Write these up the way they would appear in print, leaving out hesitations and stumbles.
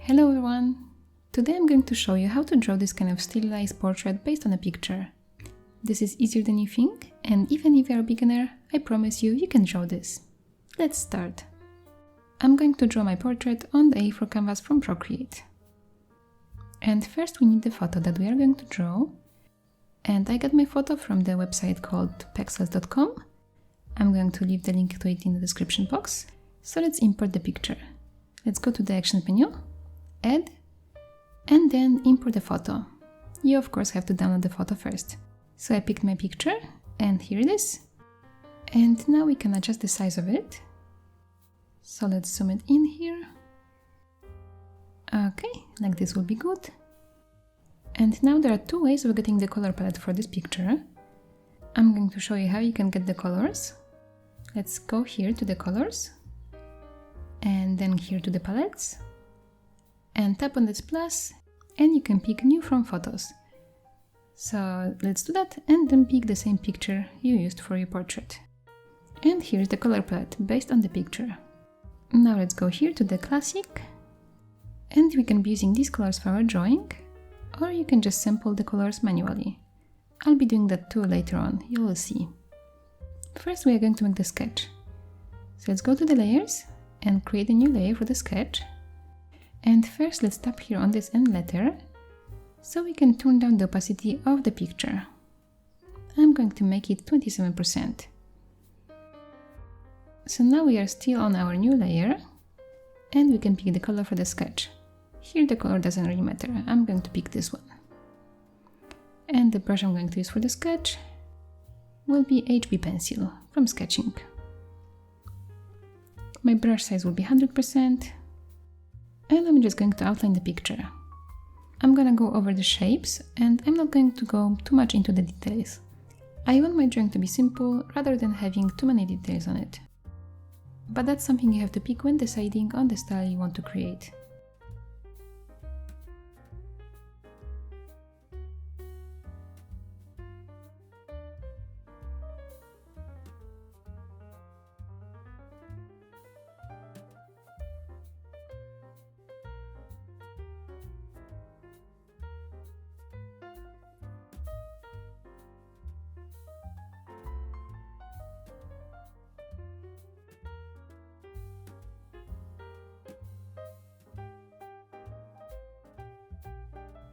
Hello everyone! Today I'm going to show you how to draw this kind of stylized portrait based on a picture. This is easier than you think, and even if you're a beginner, I promise you can draw this. Let's start. I'm going to draw my portrait on the A4 canvas from Procreate. And first we need the photo that we are going to draw. And I got my photo from the website called pexels.com. I'm going to leave the link to it in the description box. So let's import the picture. Let's go to the Actions menu, Add, and then import the photo. You of course have to download the photo first. So I picked my picture, and here it is. And now we can adjust the size of it. So let's zoom it in here. Okay, like this will be good. And now there are two ways of getting the color palette for this picture. I'm going to show you how you can get the colors. Let's go here to the colors, and then here to the palettes, and tap on this plus, and you can pick new from photos. So let's do that, and then pick the same picture you used for your portrait. And here's the color palette based on the picture. Now let's go here to the classic, and we can be using these colors for our drawing, or you can just sample the colors manually. I'll be doing that too later on, you will see. First we are going to make the sketch. So let's go to the layers and create a new layer for the sketch. And first let's tap here on this end letter, so we can turn down the opacity of the picture. I'm going to make it 27%. So now we are still on our new layer, and we can pick the color for the sketch. Here the color doesn't really matter, I'm going to pick this one. And the brush I'm going to use for the sketch will be HB pencil from Sketching. My brush size will be 100%, and I'm just going to outline the picture. I'm gonna go over the shapes, and I'm not going to go too much into the details. I want my drawing to be simple rather than having too many details on it. But that's something you have to pick when deciding on the style you want to create.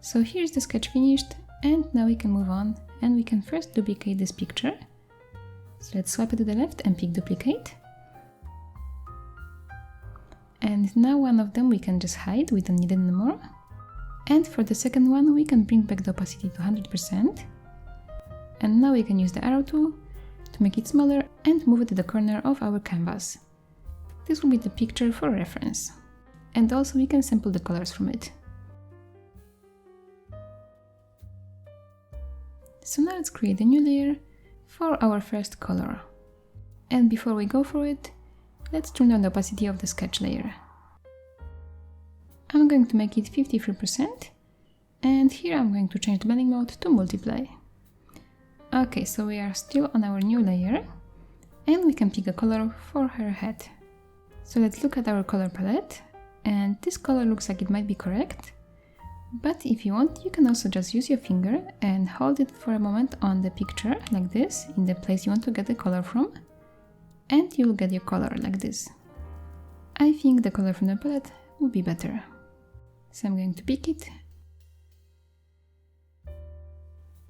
So here's the sketch finished, and now we can move on, and we can first duplicate this picture. So let's swipe it to the left and pick duplicate. And now one of them we can just hide, we don't need it anymore. And for the second one we can bring back the opacity to 100%. And now we can use the arrow tool to make it smaller and move it to the corner of our canvas. This will be the picture for reference. And also we can sample the colors from it. So now let's create a new layer for our first color. And before we go for it, let's turn down the opacity of the sketch layer. I'm going to make it 53%, and here I'm going to change the blending mode to multiply. Okay, so we are still on our new layer, and we can pick a color for her head. So let's look at our color palette, and this color looks like it might be correct. But if you want, you can also just use your finger and hold it for a moment on the picture, like this, in the place you want to get the color from, and you'll get your color like this. I think the color from the palette will be better. So I'm going to pick it.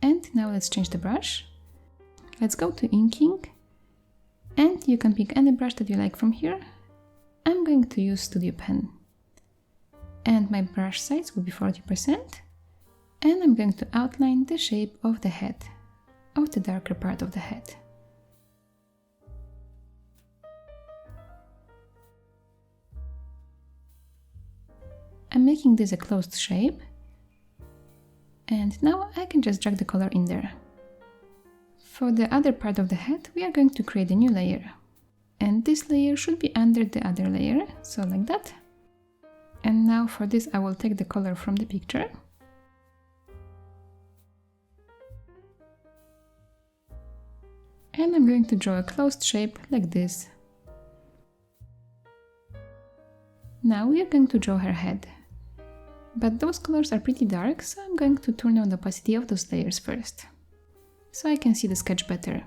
And now let's change the brush. Let's go to inking, and you can pick any brush that you like from here. I'm going to use Studio Pen. And my brush size will be 40%, and I'm going to outline the shape of the head, of the darker part of the head. I'm making this a closed shape, and now I can just drag the color in there. For the other part of the head, we are going to create a new layer, and this layer should be under the other layer, so like that. And now for this I will take the color from the picture. And I'm going to draw a closed shape like this. Now we are going to draw her head. But those colors are pretty dark, so I'm going to turn on the opacity of those layers first, so I can see the sketch better.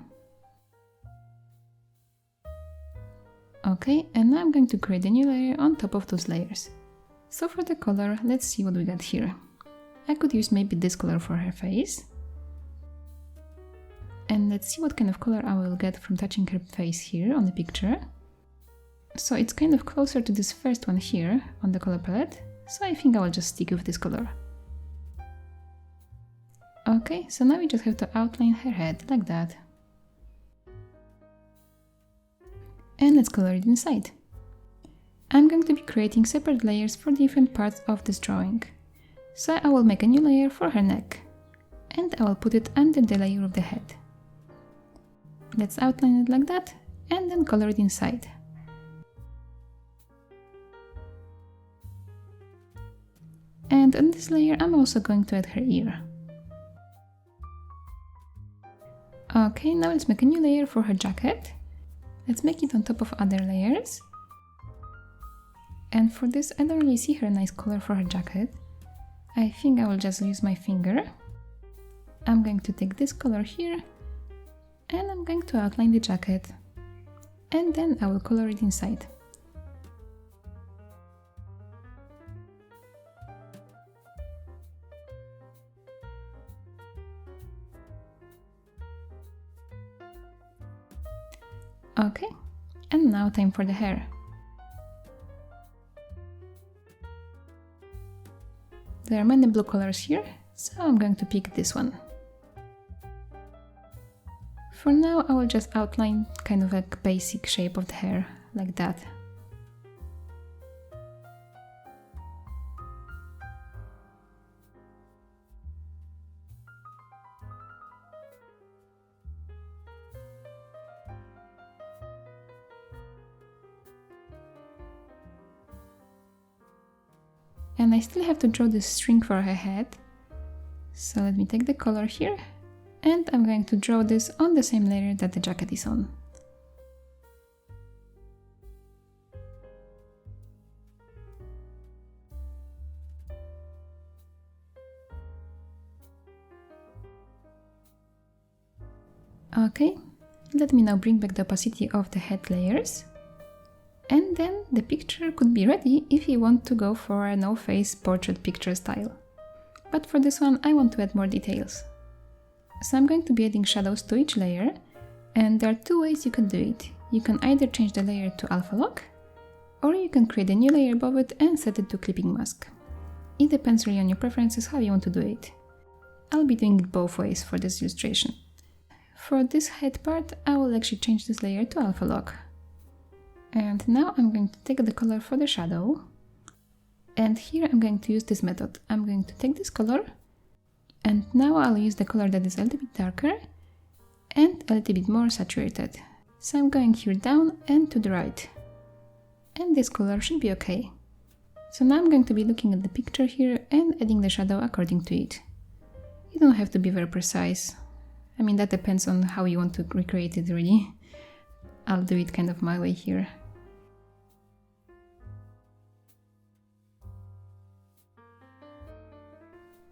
Okay, and now I'm going to create a new layer on top of those layers. So for the color, let's see what we got here. I could use maybe this color for her face. And let's see what kind of color I will get from touching her face here on the picture. So it's kind of closer to this first one here on the color palette, so I think I will just stick with this color. Okay, so now we just have to outline her head like that. And let's color it inside. I'm going to be creating separate layers for different parts of this drawing. So I will make a new layer for her neck, and I will put it under the layer of the head. Let's outline it like that, and then color it inside. And on this layer I'm also going to add her ear. Okay, now let's make a new layer for her jacket. Let's make it on top of other layers. And for this I don't really see her nice color for her jacket. I think I will just use my finger. I'm going to take this color here, and I'm going to outline the jacket. And then I will color it inside. Okay, and now time for the hair. There are many blue colors here, so I'm going to pick this one. For now I will just outline kind of a basic shape of the hair, like that. And I still have to draw this string for her head. So let me take the color here, and I'm going to draw this on the same layer that the jacket is on. Okay, let me now bring back the opacity of the head layers. And then the picture could be ready if you want to go for a no-face portrait picture style. But for this one I want to add more details. So I'm going to be adding shadows to each layer, and there are two ways you can do it. You can either change the layer to alpha lock, or you can create a new layer above it and set it to clipping mask. It depends really on your preferences how you want to do it. I'll be doing it both ways for this illustration. For this head part I will actually change this layer to alpha lock. And now I'm going to take the color for the shadow, and here I'm going to use this method. I'm going to take this color, and now I'll use the color that is a little bit darker and a little bit more saturated. So I'm going here down and to the right, and this color should be okay. So now I'm going to be looking at the picture here and adding the shadow according to it. You don't have to be very precise. I mean, that depends on how you want to recreate it really. I'll do it kind of my way here.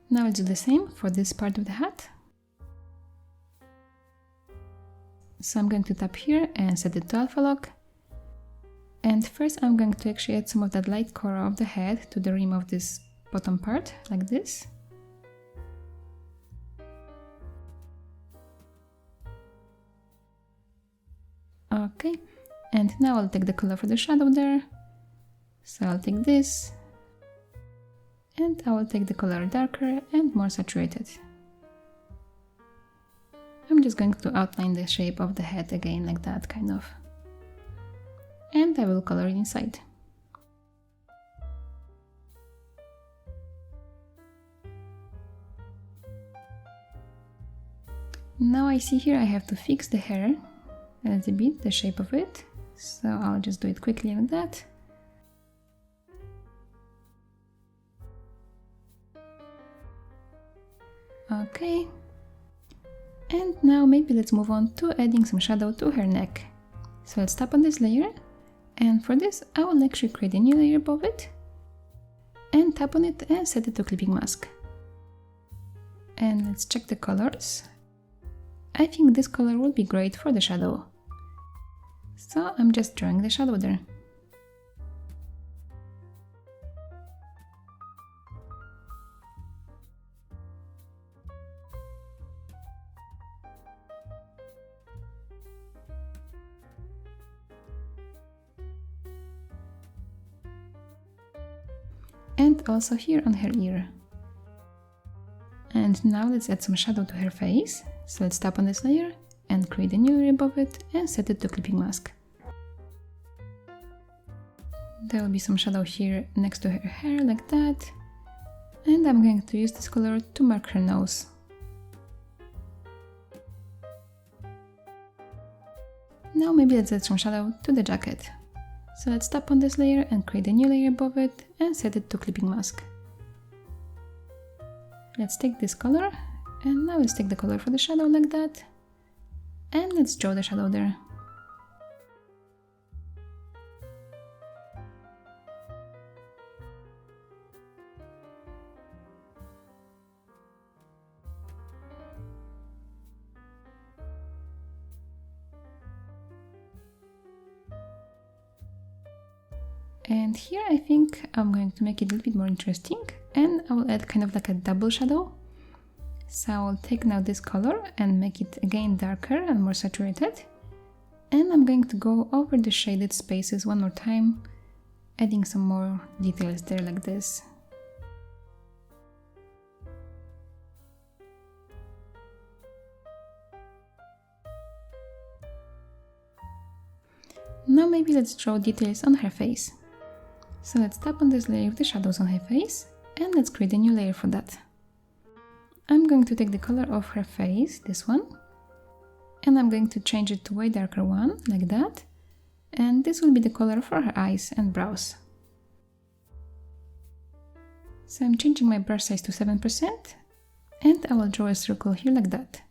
Now let's do the same for this part of the hat. So I'm going to tap here and set it to alpha lock. And first I'm going to actually add some of that light color of the head to the rim of this bottom part, like this. Okay, and now I'll take the color for the shadow there. So I'll take this, and I will take the color darker and more saturated. I'm just going to outline the shape of the head again, like that kind of. And I will color it inside. Now I see here I have to fix the hair a little bit, the shape of it, so I'll just do it quickly like that. Okay, and now maybe let's move on to adding some shadow to her neck. So let's tap on this layer, and for this I will actually create a new layer above it, and tap on it and set it to clipping mask. And let's check the colors. I think this color would be great for the shadow. So I'm just drawing the shadow there. And also here on her ear. And now let's add some shadow to her face. So let's tap on this layer and create a new layer above it and set it to clipping mask. There will be some shadow here next to her hair like that. And I'm going to use this color to mark her nose. Now maybe let's add some shadow to the jacket. So let's tap on this layer and create a new layer above it and set it to clipping mask. Let's take this color and now let's take the color for the shadow like that. And let's draw the shadow there. And here I think I'm going to make it a little bit more interesting, and I will add kind of like a double shadow. So I'll take now this color and make it again darker and more saturated. And I'm going to go over the shaded spaces one more time, adding some more details there like this. Now maybe let's draw details on her face. So let's tap on this layer of the shadows on her face and let's create a new layer for that. I'm going to take the color of her face, this one, and I'm going to change it to way darker one, like that, and this will be the color for her eyes and brows. So I'm changing my brush size to 7% and I will draw a circle here like that.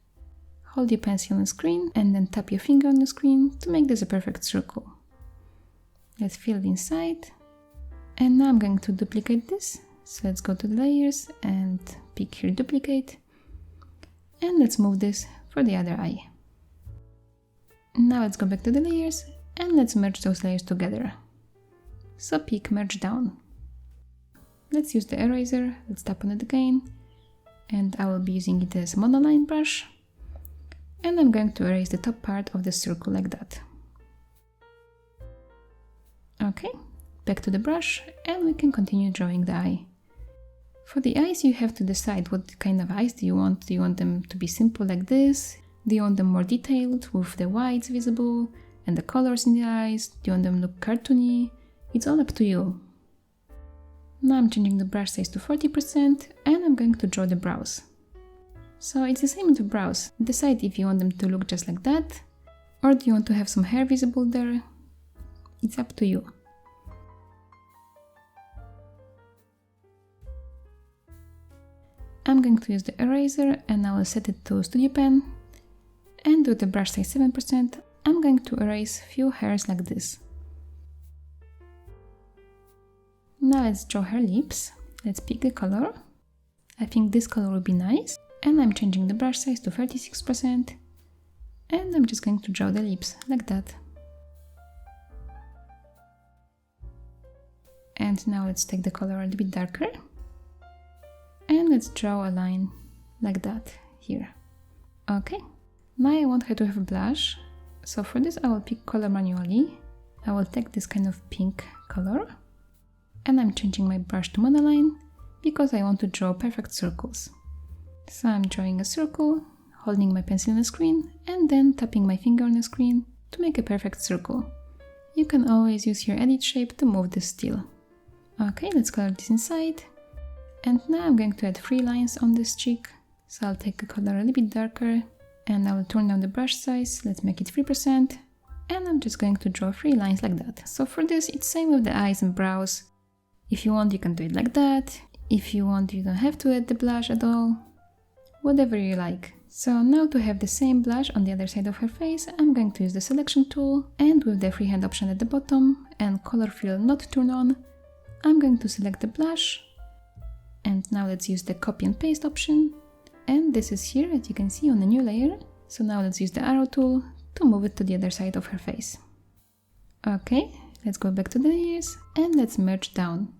Hold your pencil on the screen and then tap your finger on the screen to make this a perfect circle. Let's fill it inside. And now I'm going to duplicate this. So let's go to the layers and pick here duplicate. And let's move this for the other eye. Now let's go back to the layers and let's merge those layers together. So pick merge down. Let's use the eraser. Let's tap on it again. And I will be using it as a monoline brush. And I'm going to erase the top part of the circle like that. Okay. Back to the brush and we can continue drawing the eye. For the eyes you have to decide what kind of eyes do you want. Do you want them to be simple like this? Do you want them more detailed with the whites visible and the colors in the eyes? Do you want them to look cartoony? It's all up to you. Now I'm changing the brush size to 40% and I'm going to draw the brows. So it's the same with the brows. Decide if you want them to look just like that or do you want to have some hair visible there. It's up to you. I'm going to use the eraser and I will set it to Studio Pen, and with the brush size 7% I'm going to erase few hairs like this. Now let's draw her lips. Let's pick the color. I think this color will be nice, and I'm changing the brush size to 36% and I'm just going to draw the lips like that. And now let's take the color a little bit darker. And let's draw a line like that here. Okay, now I want her to have a blush. So for this I will pick color manually. I will take this kind of pink color. And I'm changing my brush to monoline because I want to draw perfect circles. So I'm drawing a circle, holding my pencil on the screen and then tapping my finger on the screen to make a perfect circle. You can always use your edit shape to move this still. Okay, let's color this inside. And now I'm going to add 3 lines on this cheek. So I'll take a color a little bit darker and I will turn down the brush size. Let's make it 3%. And I'm just going to draw 3 lines like that. So for this, it's same with the eyes and brows. If you want, you can do it like that. If you want, you don't have to add the blush at all. Whatever you like. So now to have the same blush on the other side of her face, I'm going to use the selection tool and with the freehand option at the bottom and color fill not turn on, I'm going to select the blush And now let's use the copy and paste option. And this is here, as you can see, on the new layer. So now let's use the arrow tool to move it to the other side of her face. Okay, let's go back to the layers and let's merge down.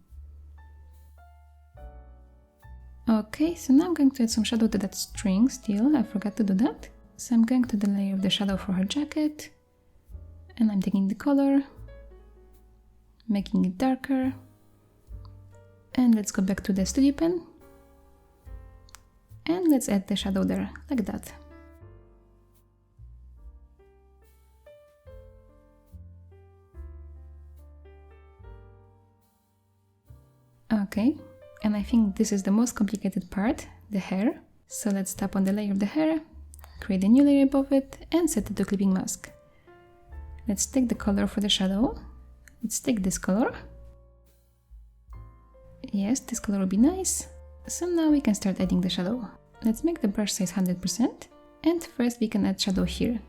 Okay, so now I'm going to add some shadow to that string still, I forgot to do that. So I'm going to the layer of the shadow for her jacket, and I'm taking the color, making it darker, and let's go back to the studio pen, and let's add the shadow there, like that. Okay, and I think this is the most complicated part, the hair. So let's tap on the layer of the hair, create a new layer above it, and set it to clipping mask. Let's take the color for the shadow. Let's take this color. Yes, this color will be nice. So now we can start adding the shadow. Let's make the brush size 100%, and first we can add shadow here.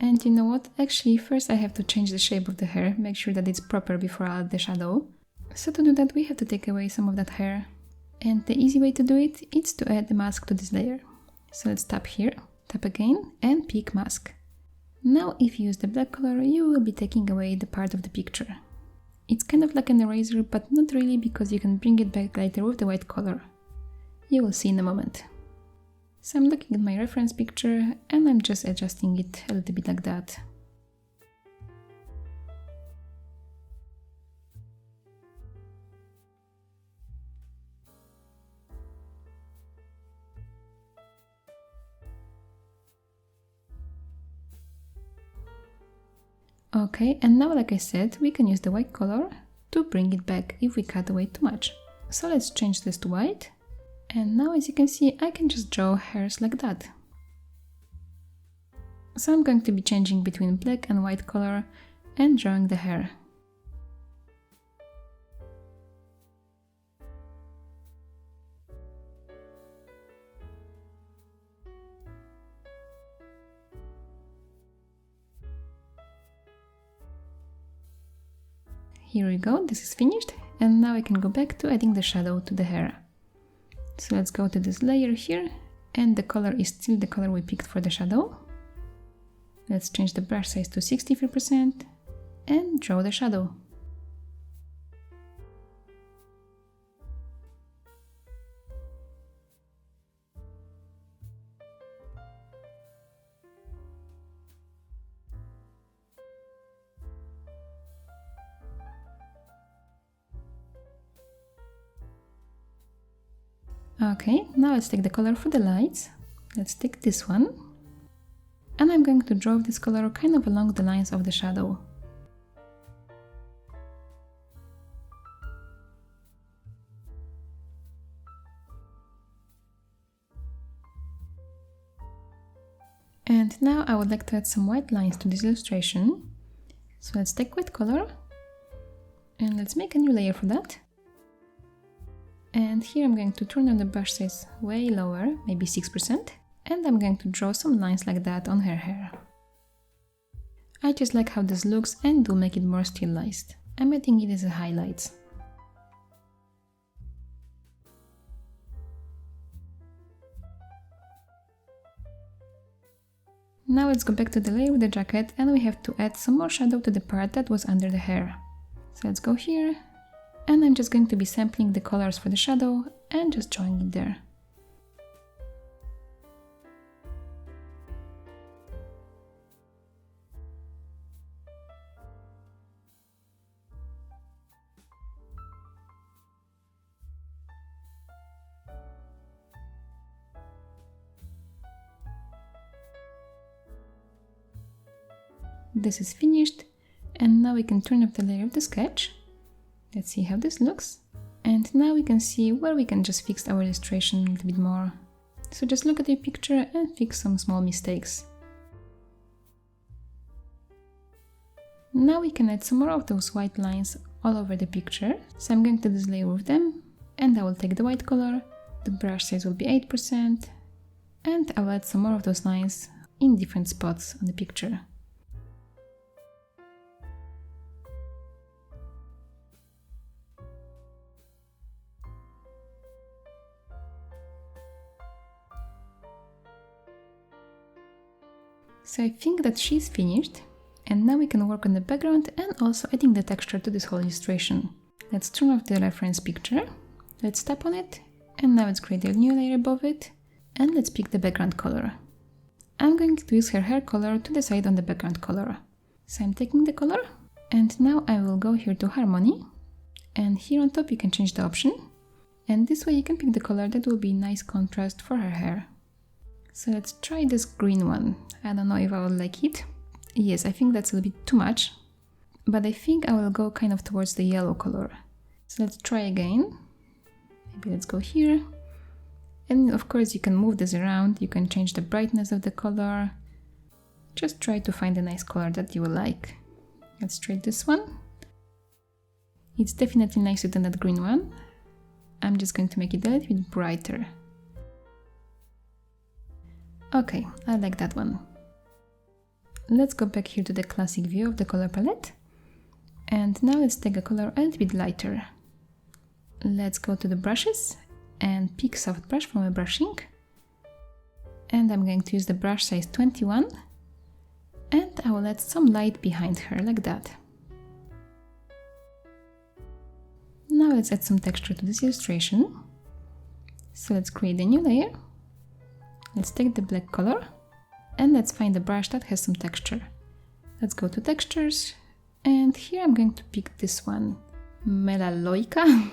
And you know what? Actually, first I have to change the shape of the hair, make sure that it's proper before I add the shadow. So to do that, we have to take away some of that hair. And the easy way to do it is to add the mask to this layer. So let's tap here, tap again, and pick mask. Now if you use the black color, you will be taking away the part of the picture. It's kind of like an eraser, but not really, because you can bring it back later with the white color. You will see in a moment. So I'm looking at my reference picture and I'm just adjusting it a little bit like that. Okay, and now like I said, we can use the white color to bring it back if we cut away too much. So let's change this to white. And now as you can see, I can just draw hairs like that. So I'm going to be changing between black and white color and drawing the hair. Here we go, this is finished, and now I can go back to adding the shadow to the hair. So let's go to this layer here, and the color is still the color we picked for the shadow. Let's change the brush size to 63% and draw the shadow. Okay, now let's take the color for the lights. Let's take this one. And I'm going to draw this color kind of along the lines of the shadow. And now I would like to add some white lines to this illustration. So let's take white color and let's make a new layer for that. And here I'm going to turn on the brush size way lower, maybe 6%, and I'm going to draw some lines like that on her hair. I just like how this looks and will make it more stylized. I'm adding it as a highlight. Now let's go back to the layer with the jacket, and we have to add some more shadow to the part that was under the hair. So let's go here. And I'm just going to be sampling the colors for the shadow and just drawing it there. This is finished, and now we can turn up the layer of the sketch. Let's see how this looks. And now we can see where we can just fix our illustration a little bit more. So just look at the picture and fix some small mistakes. Now we can add some more of those white lines all over the picture. So I'm going to do this layer with them, and I will take the white color. The brush size will be 8%, and I will add some more of those lines in different spots on the picture. So I think that she's finished, and now we can work on the background and also adding the texture to this whole illustration. Let's turn off the reference picture, let's tap on it, and now let's create a new layer above it, and let's pick the background color. I'm going to use her hair color to decide on the background color. So I'm taking the color, and now I will go here to Harmony, and here on top you can change the option, and this way you can pick the color that will be nice contrast for her hair. So let's try this green one. I don't know if I will like it. Yes, I think that's a little bit too much, but I think I will go kind of towards the yellow color. So let's try again. Maybe let's go here. And of course you can move this around, you can change the brightness of the color. Just try to find a nice color that you will like. Let's try this one. It's definitely nicer than that green one. I'm just going to make it a little bit brighter. Okay, I like that one. Let's go back here to the classic view of the color palette. And now let's take a color a little bit lighter. Let's go to the brushes and pick soft brush from a brushing. And I'm going to use the brush size 21. And I will add some light behind her, like that. Now let's add some texture to this illustration. So let's create a new layer. Let's take the black color and let's find a brush that has some texture. Let's go to textures, and here I'm going to pick this one, Melaleuca.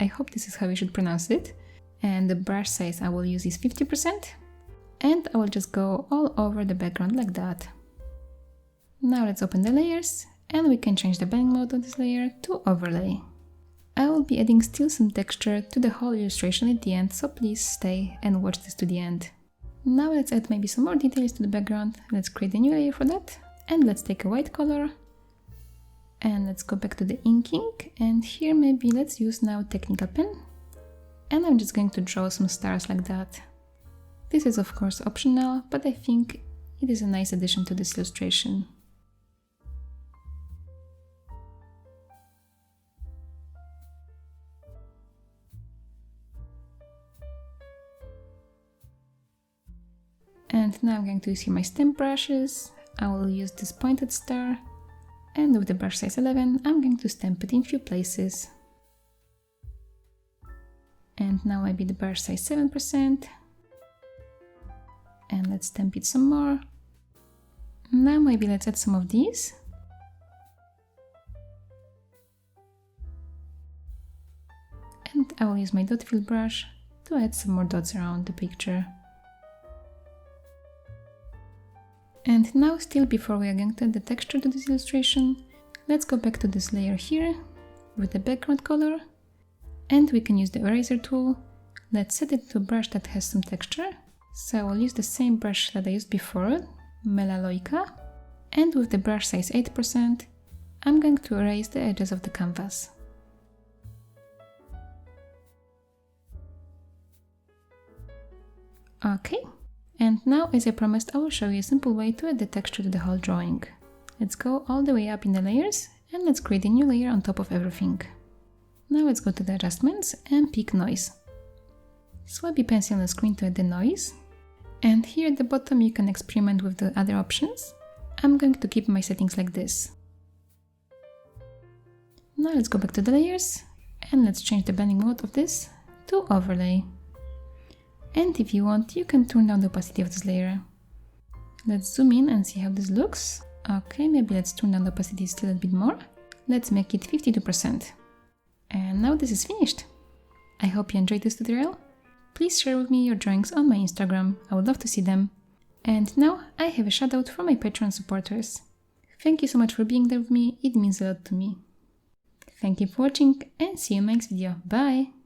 I hope this is how you should pronounce it. And the brush size I will use is 50%, and I will just go all over the background like that. Now let's open the layers, and we can change the blending mode of this layer to overlay. I will be adding still some texture to the whole illustration at the end, so please stay and watch this to the end. Now let's add maybe some more details to the background. Let's create a new layer for that, and let's take a white color, and let's go back to the inking, and here maybe let's use now technical pen, and I'm just going to draw some stars like that. This is of course optional, but I think it is a nice addition to this illustration. And now I'm going to use here my stamp brushes. I will use this pointed star, and with the brush size 11 I'm going to stamp it in a few places. And now maybe the brush size 7%, and let's stamp it some more. Now maybe let's add some of these. And I will use my dot fill brush to add some more dots around the picture. And now, still before we are going to add the texture to this illustration, let's go back to this layer here with the background color, and we can use the eraser tool. Let's set it to a brush that has some texture. So I will use the same brush that I used before, Melaleuca, and with the brush size 8%, I'm going to erase the edges of the canvas. Okay. And now, as I promised, I will show you a simple way to add the texture to the whole drawing. Let's go all the way up in the layers, and let's create a new layer on top of everything. Now let's go to the adjustments and pick noise. Swipe your pencil on the screen to add the noise. And here at the bottom you can experiment with the other options. I'm going to keep my settings like this. Now let's go back to the layers, and let's change the blending mode of this to overlay. And if you want, you can turn down the opacity of this layer. Let's zoom in and see how this looks. Okay, maybe let's turn down the opacity still a bit more. Let's make it 52%. And now this is finished. I hope you enjoyed this tutorial. Please share with me your drawings on my Instagram, I would love to see them. And now I have a shout out from my Patreon supporters. Thank you so much for being there with me, it means a lot to me. Thank you for watching and see you in my next video. Bye!